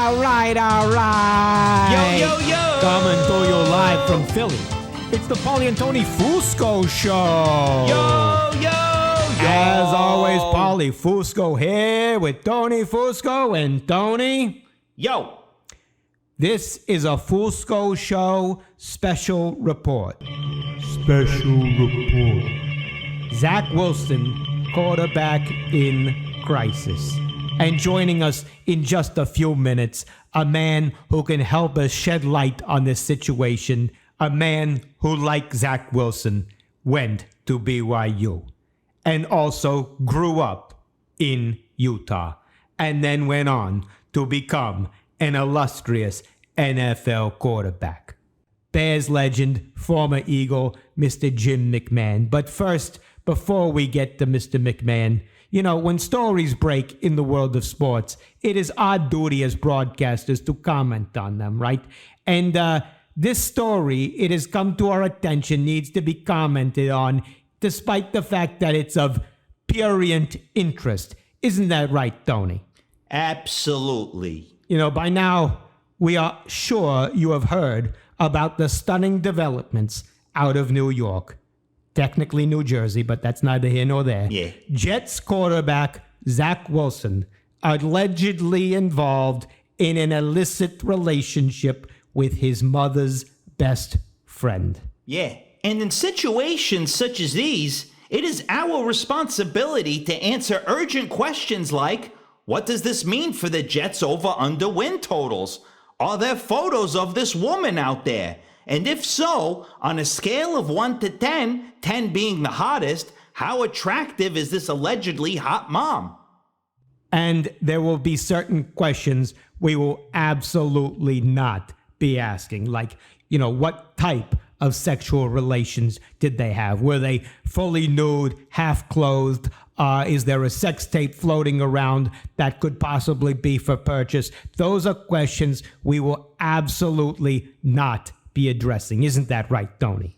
All right. Yo. Coming to you live from Philly. It's the Paulie and Tony Fusco Show. Yo. As always, Paulie Fusco here with Tony Fusco and Tony. Yo. This is a Fusco Show special report. Zach Wilson, quarterback in crisis. And joining us in just a few minutes, a man who can help us shed light on this situation, a man who, like Zach Wilson, went to BYU and also grew up in Utah and then went on to become an illustrious NFL quarterback. Bears legend, former Eagle, Mr. Jim McMahon. But first, before we get to Mr. McMahon, you know, when stories break in the world of sports, it is our duty as broadcasters to comment on them, right? And this story, it has come to our attention, needs to be commented on, despite the fact that it's of prurient interest. Isn't that right, Tony? Absolutely. You know, by now, we are sure you have heard about the stunning developments out of New York. Technically New Jersey, but that's neither here nor there. Yeah. Jets quarterback Zach Wilson allegedly involved in an illicit relationship with his mother's best friend. Yeah. And in situations such as these, it is our responsibility to answer urgent questions like, what does this mean for the Jets over-under win totals? Are there photos of this woman out there? And if so, on a scale of 1 to 10, 10 being the hottest, how attractive is this allegedly hot mom? And there will be certain questions we will absolutely not be asking, like, you know, what type of sexual relations did they have? Were they fully nude, half clothed? Is there a sex tape floating around that could possibly be for purchase? Those are questions we will absolutely not be addressing. Isn't that right, Tony?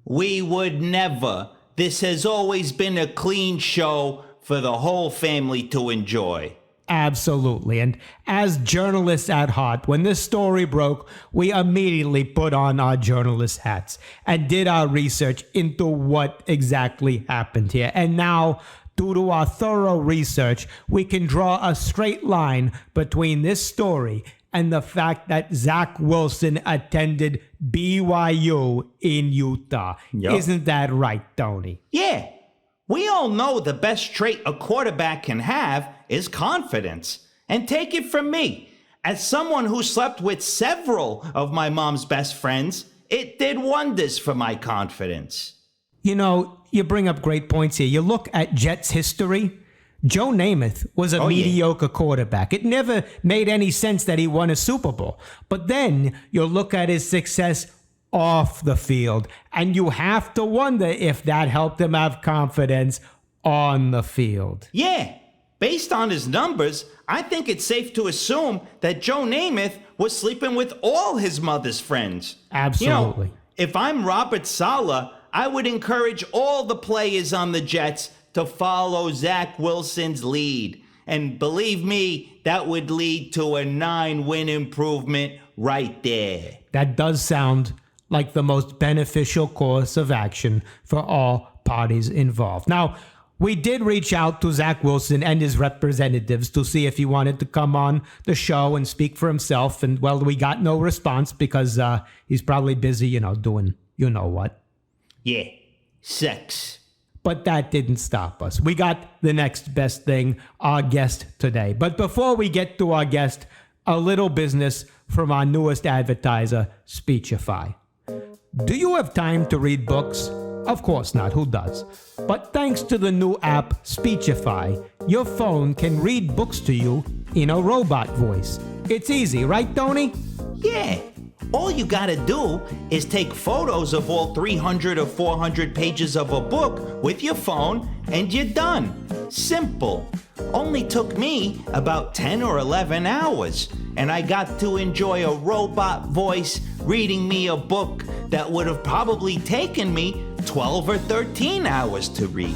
We would never. This has always been a clean show for the whole family to enjoy. Absolutely. And as journalists at heart, when this story broke, we immediately put on our journalist hats and did our research into what exactly happened here. And now, due to our thorough research, we can draw a straight line between this story and the fact that Zach Wilson attended BYU in Utah. Yep. Isn't that right, Tony? Yeah. We all know the best trait a quarterback can have is confidence. And take it from me, as someone who slept with several of my mom's best friends, it did wonders for my confidence. You know, you bring up great points here. You look at Jets history. Joe Namath was a mediocre quarterback. It never made any sense that he won a Super Bowl. But then you look at his success off the field, and you have to wonder if that helped him have confidence on the field. Yeah, based on his numbers, I think it's safe to assume that Joe Namath was sleeping with all his mother's friends. Absolutely. You know, if I'm Robert Saleh, I would encourage all the players on the Jets to follow Zach Wilson's lead. And believe me, that would lead to a 9-win improvement right there. That does sound like the most beneficial course of action for all parties involved. Now, we did reach out to Zach Wilson and his representatives to see if he wanted to come on the show and speak for himself. And, well, we got no response because he's probably busy, you know, doing you know what. Yeah, sex. But that didn't stop us. We got the next best thing, our guest today. But before we get to our guest, a little business from our newest advertiser, Speechify. Do you have time to read books? Of course not, who does? But thanks to the new app, Speechify, your phone can read books to you in a robot voice. It's easy, right, Tony? Yeah. All you gotta do is take photos of all 300 or 400 pages of a book with your phone and you're done. Simple. Only took me about 10 or 11 hours, and I got to enjoy a robot voice reading me a book that would have probably taken me 12 or 13 hours to read.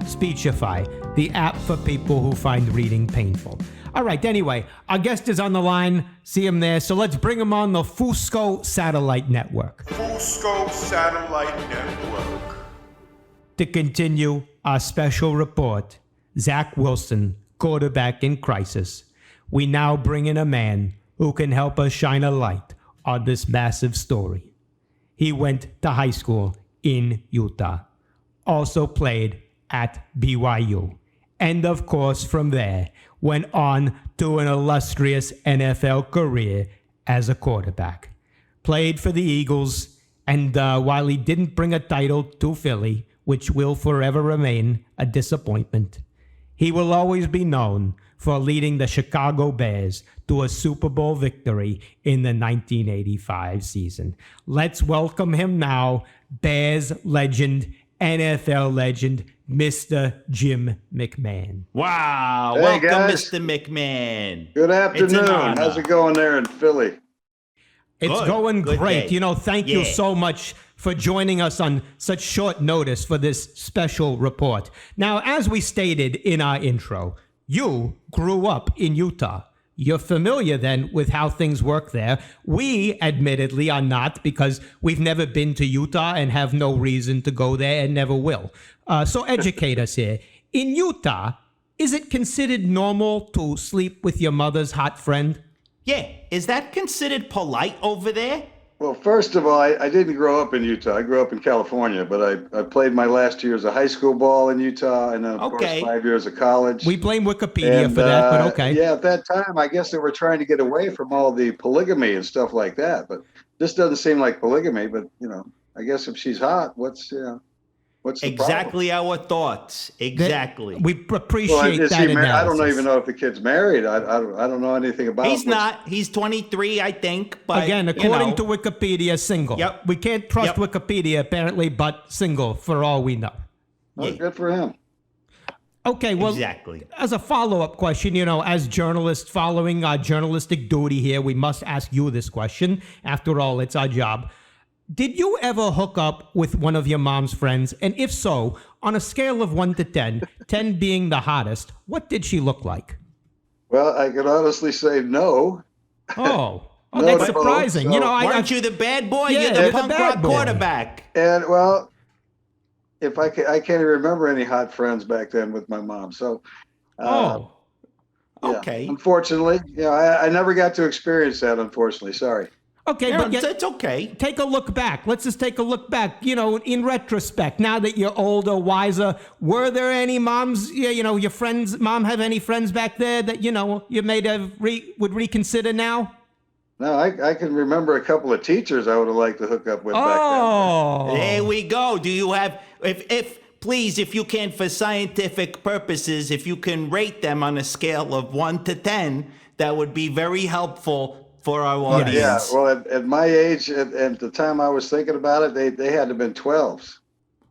Speechify, the app for people who find reading painful. All right, anyway, our guest is on the line. See him there. So let's bring him on the Fusco Satellite Network. Fusco Satellite Network. To continue our special report, Zach Wilson, quarterback in crisis. We now bring in a man who can help us shine a light on this massive story. He went to high school in Utah, also played at BYU, and of course from there went on to an illustrious NFL career as a quarterback. Played for the Eagles, and while he didn't bring a title to Philly, which will forever remain a disappointment, he will always be known for leading the Chicago Bears to a Super Bowl victory in the 1985 season. Let's welcome him now, Bears legend, NFL legend, Mr. Jim McMahon. Wow. Hey, Welcome, guys. Mr. McMahon. Good afternoon. honor. How's it going there in Philly? It's Good. going Good great. day. Thank you Yeah. so much for joining us on such short notice for this special report. Now, as we stated in our intro, you grew up in Utah. You're familiar then with how things work there. We admittedly are not, because we've never been to Utah and have no reason to go there and never will. So educate us here. In Utah, is it considered normal to sleep with your mother's hot friend? Yeah. Is that considered polite over there? Well, first of all, I didn't grow up in Utah. I grew up in California, but I played my last years of high school ball in Utah, and then, of Okay. course, 5 years of college. We blame Wikipedia And, for that, but okay. Yeah, at that time, I guess they were trying to get away from all the polygamy and stuff like that. But this doesn't seem like polygamy. But I guess if she's hot, what's the Exactly our thoughts. Exactly. We problem? appreciate Well, is that he married? I don't analysis. even know if the kid's married. I don't know anything about. He's not. He's 23, I think. But Again, according to Wikipedia, single. Yep. We can't trust Yep. Wikipedia, apparently, but single, for all we know. Well, Yeah. good for him. Okay, well, Exactly. as a follow-up question, as journalists following our journalistic duty here, we must ask you this question. After all, it's our job. Did you ever hook up with one of your mom's friends? And if so, on a scale of 1 to 10, 10 being the hottest, what did she look like? Well, I could honestly say no. Oh, No, that's no, surprising. so- Weren't you the bad boy? Yeah, You're the the punk bad rock boy. quarterback. And well, if I can't even remember any hot friends back then with my mom. So, yeah. Okay. Unfortunately, I never got to experience that. Unfortunately, sorry. Okay, Yeah, but yet, it's okay. take a look back. Let's just take a look back. In retrospect, now that you're older, wiser, were there any moms, your friends, mom have any friends back there that, you may have would reconsider now? No, I can remember a couple of teachers I would have liked to hook up with back Oh, There we go. Do you have, please, if you can, for scientific purposes, if you can rate them on a scale of 1 to 10, that would be very helpful for our then. Yeah, audience. well, at my age, at the time I was thinking about it, they had to have been 12s.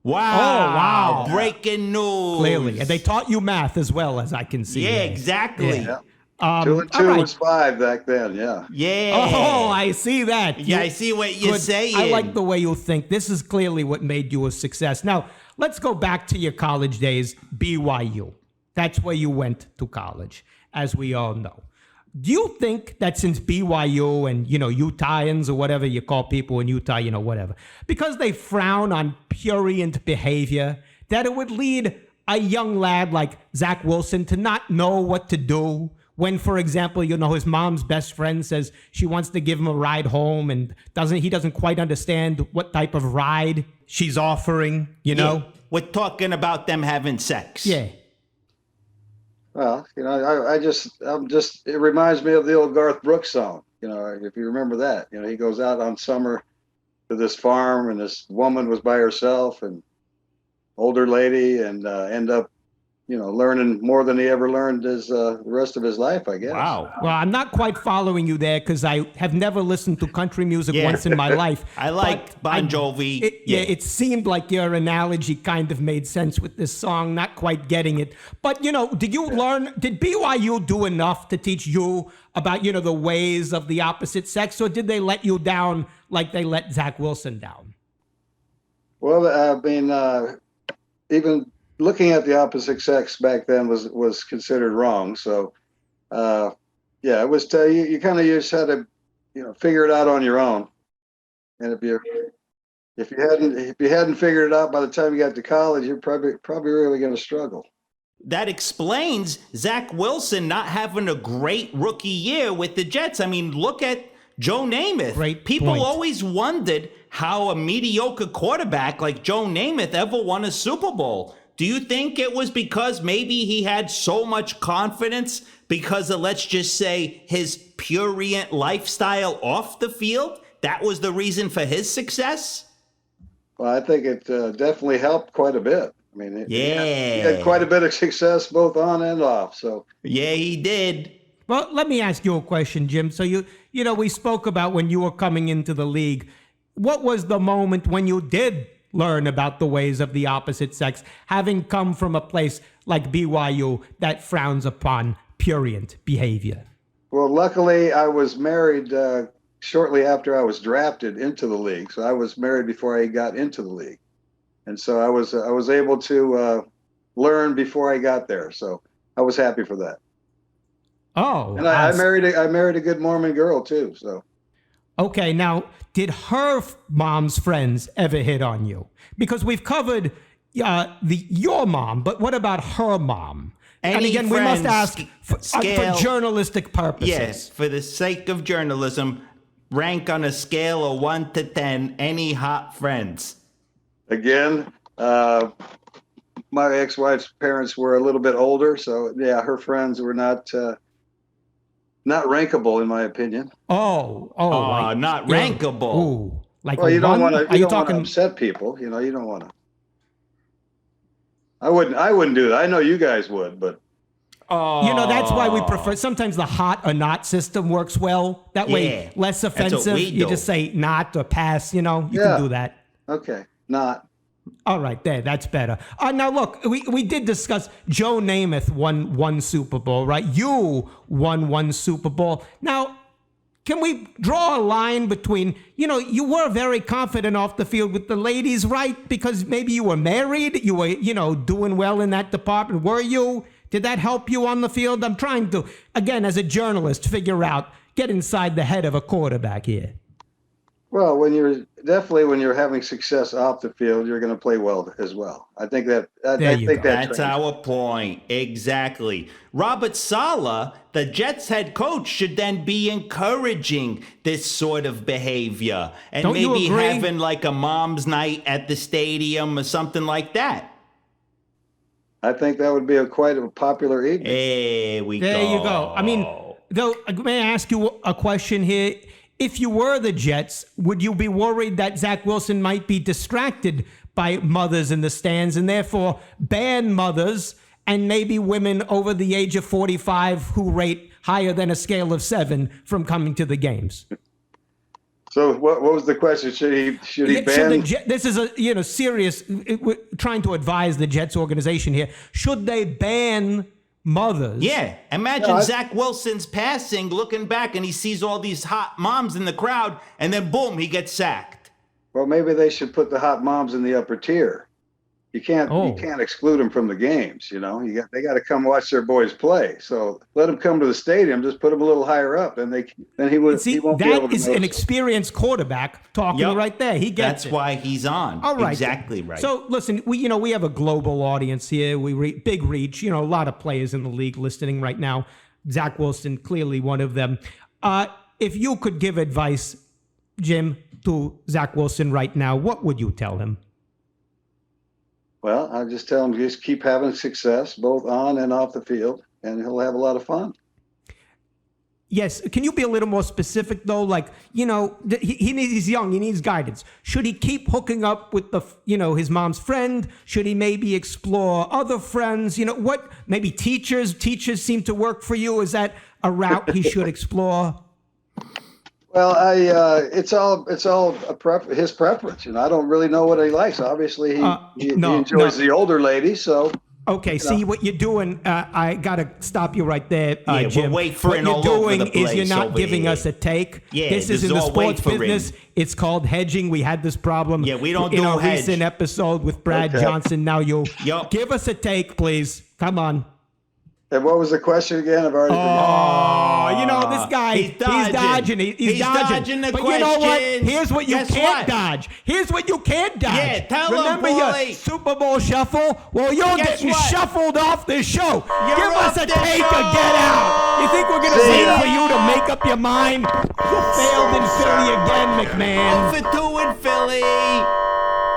Wow. Oh, wow. Breaking news. clearly. And they taught you math as well, as I can see. Yeah, there. exactly. Yeah. Yeah. 2 and 2 all right. was 5 back then. Yeah. Oh, I see that. Yeah, I see what you're Good. saying. I like the way you think. This is clearly what made you a success. Now, let's go back to your college days, BYU. That's where you went to college, as we all know. Do you think that since BYU and, Utahns or whatever you call people in Utah, whatever, because they frown on prurient behavior, that it would lead a young lad like Zach Wilson to not know what to do when, for example, his mom's best friend says she wants to give him a ride home and he doesn't quite understand what type of ride she's offering, Yeah. We're talking about them having sex. Yeah. Well, it reminds me of the old Garth Brooks song. If you remember that, he goes out on summer to this farm and this woman was by herself and older lady and end up, learning more than he ever learned the rest of his life, I guess. Wow. Well, I'm not quite following you there because I have never listened to country music Yeah. once in my life. I liked but Bon Jovi. It seemed like your analogy kind of made sense with this song, not quite getting it. But, did BYU do enough to teach you about, the ways of the opposite sex, or did they let you down like they let Zach Wilson down? Well, even looking at the opposite sex back then was considered wrong. So Yeah, it was you kind of just had to, figure it out on your own. And if you hadn't figured it out by the time you got to college, you're probably really going to struggle. That explains Zach Wilson not having a great rookie year with the Jets. I mean, look at Joe Namath. Great People point. always wondered how a mediocre quarterback like Joe Namath ever won a Super Bowl. Do you think it was because maybe he had so much confidence because of, let's just say, his prurient lifestyle off the field? That was the reason for his success? Well, I think it definitely helped quite a bit. I mean, he had quite a bit of success both on and off. So yeah, he did. Well, let me ask you a question, Jim. So we spoke about when you were coming into the league. What was the moment when you did learn about the ways of the opposite sex, having come from a place like BYU that frowns upon prurient behavior? Well, luckily, I was married shortly after I was drafted into the league. So I was married before I got into the league. And so I was able to learn before I got there. So I was happy for that. Oh, and I married a good Mormon girl too. So okay, now did her mom's friends ever hit on you? Because we've covered your mom, but what about her mom? And again, we must ask for journalistic purposes. Yes, for the sake of journalism, rank on a scale of 1 to 10 any hot friends. Again, my ex-wife's parents were a little bit older, so yeah, her friends were not rankable in my opinion. Not rankable. Ooh, like well, you don't want to upset people. You don't want to. I wouldn't do that. I know you guys would, but. That's why we prefer. Sometimes the hot or not system works well. That way, less offensive. You just say not or pass. You can do that. Okay. Not. All right, that's better. Now, look, we did discuss Joe Namath won one Super Bowl, right? You won one Super Bowl. Now, can we draw a line between, you were very confident off the field with the ladies, right? Because maybe you were married, you were, doing well in that department. Were you? Did that help you on the field? I'm trying to, again, as a journalist, get inside the head of a quarterback here. Well, when you're having success off the field, you're going to play well as well. I think that's our point. Exactly. Robert Saleh, the Jets head coach, should then be encouraging this sort of behavior and maybe having like a mom's night at the stadium or something like that. I think that would be quite a popular evening. There you go. I mean, though, may I ask you a question here? If you were the Jets, would you be worried that Zach Wilson might be distracted by mothers in the stands and therefore ban mothers and maybe women over the age of 45 who rate higher than a scale of 7 from coming to the games? So what was the question? Should he ban? This is a serious. We're trying to advise the Jets organization here. Should they ban mothers? Yeah, imagine Zach Wilson's passing, looking back, and he sees all these hot moms in the crowd, and then boom, he gets sacked. Well, maybe they should put the hot moms in the upper tier. You can't exclude them from the games. They got to come watch their boys play. So let them come to the stadium. Just put them a little higher up, and he won't be able to. That is an experienced quarterback talking right there. He gets That's why he's on. All right, exactly right. So listen, we have a global audience here. Big reach. A lot of players in the league listening right now. Zach Wilson, clearly one of them. If you could give advice, Jim, to Zach Wilson right now, what would you tell him? Well, I just tell him just keep having success both on and off the field, and he'll have a lot of fun. Yes. Can you be a little more specific, though? Like, he's young. He needs guidance. Should he keep hooking up with his mom's friend? Should he maybe explore other friends? What? Maybe teachers. Teachers seem to work for you. Is that a route he should explore? Well, it's all his preference. I don't really know what he likes. Obviously, he enjoys the older lady. So okay, see what you're doing. I gotta stop you right there, Jim. We're waffling all over the place. What you're doing is you're not giving us a take. Yeah, this is in the sports business. It's called hedging. We had this problem. Yeah, we don't in do our hedge. recent episode with Brad Johnson. Now you give us a take, please. Come on. And what was the question again? I've already forgotten. Oh, you know, this guy, he's dodging. He's dodging the but question. You know what? Here's what you Guess can't what? dodge. Here's what you can't dodge. Yeah, tell him, Remember Paulie. your Super Bowl shuffle? Well, you're Guess getting what? shuffled off this show. You're Give us off a the take show. or get out. You think we're going to See wait ya. for you to make up your mind? You failed in Philly again, McMahon. For 2 in Philly.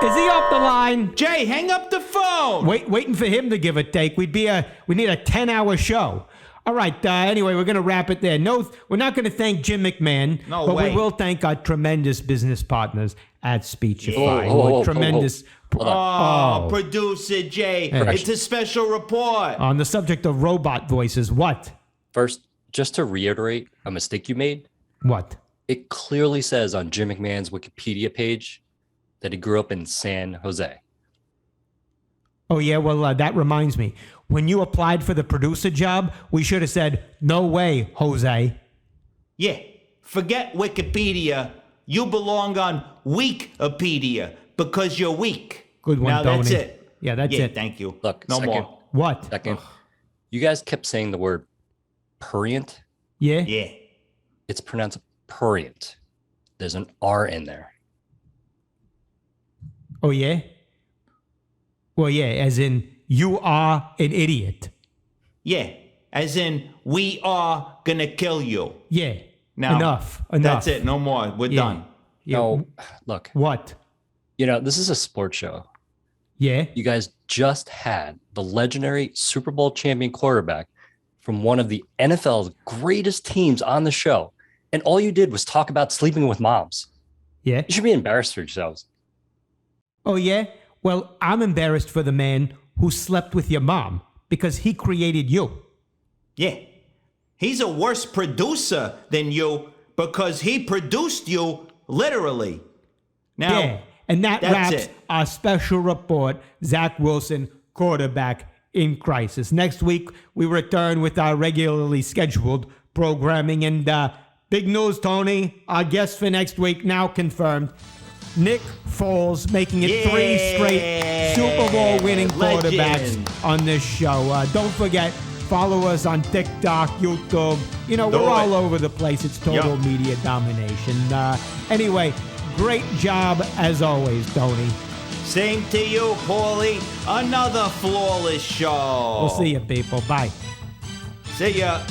Is he off the line? Jay, hang up the phone. Waiting for him to give a take. We need a 10-hour show. All right. Anyway, we're going to wrap it there. No, we're not going to thank Jim McMahon, No but way. we will thank our tremendous business partners at Speechify. Oh, Tremendous. Producer Jay, Hey. it's a special report. On the subject of robot voices, what? First, just to reiterate a mistake you made, What? it clearly says on Jim McMahon's Wikipedia page that he grew up in San Jose. Oh, yeah, well, that reminds me. When you applied for the producer job, we should have said, no way, Jose. Yeah, forget Wikipedia. You belong on Weekpedia because you're weak. Good one, Now that's Tony. it. Yeah, that's Yeah, it. thank you. Look, no second. more. What? Second, you guys kept saying the word prurient. Yeah? Yeah. It's pronounced prurient. There's an R in there. Oh, yeah? Well, yeah, as in, you are an idiot. Yeah, as in, we are gonna kill you. Yeah. Now, Enough. That's it. No more. We're done. Yeah. No, look, What? this is a sports show. Yeah? You guys just had the legendary Super Bowl champion quarterback from one of the NFL's greatest teams on the show. And all you did was talk about sleeping with moms. Yeah? You should be embarrassed for yourselves. Oh, yeah? Well, I'm embarrassed for the man who slept with your mom because he created you. Yeah. He's a worse producer than you because he produced you literally. Now, Yeah. And that that's wraps it. our special report, Zach Wilson, quarterback in crisis. Next week, we return with our regularly scheduled programming. And big news, Tony. Our guest for next week now confirmed. Nick Foles making it 3 straight Super Bowl winning quarterbacks Legend. on this show. Don't forget, follow us on TikTok, YouTube. Do We're it. all over the place. It's total Yup. media domination. Anyway, great job as always, Tony. Same to you, Paulie. Another flawless show. We'll see you, people. Bye. See ya.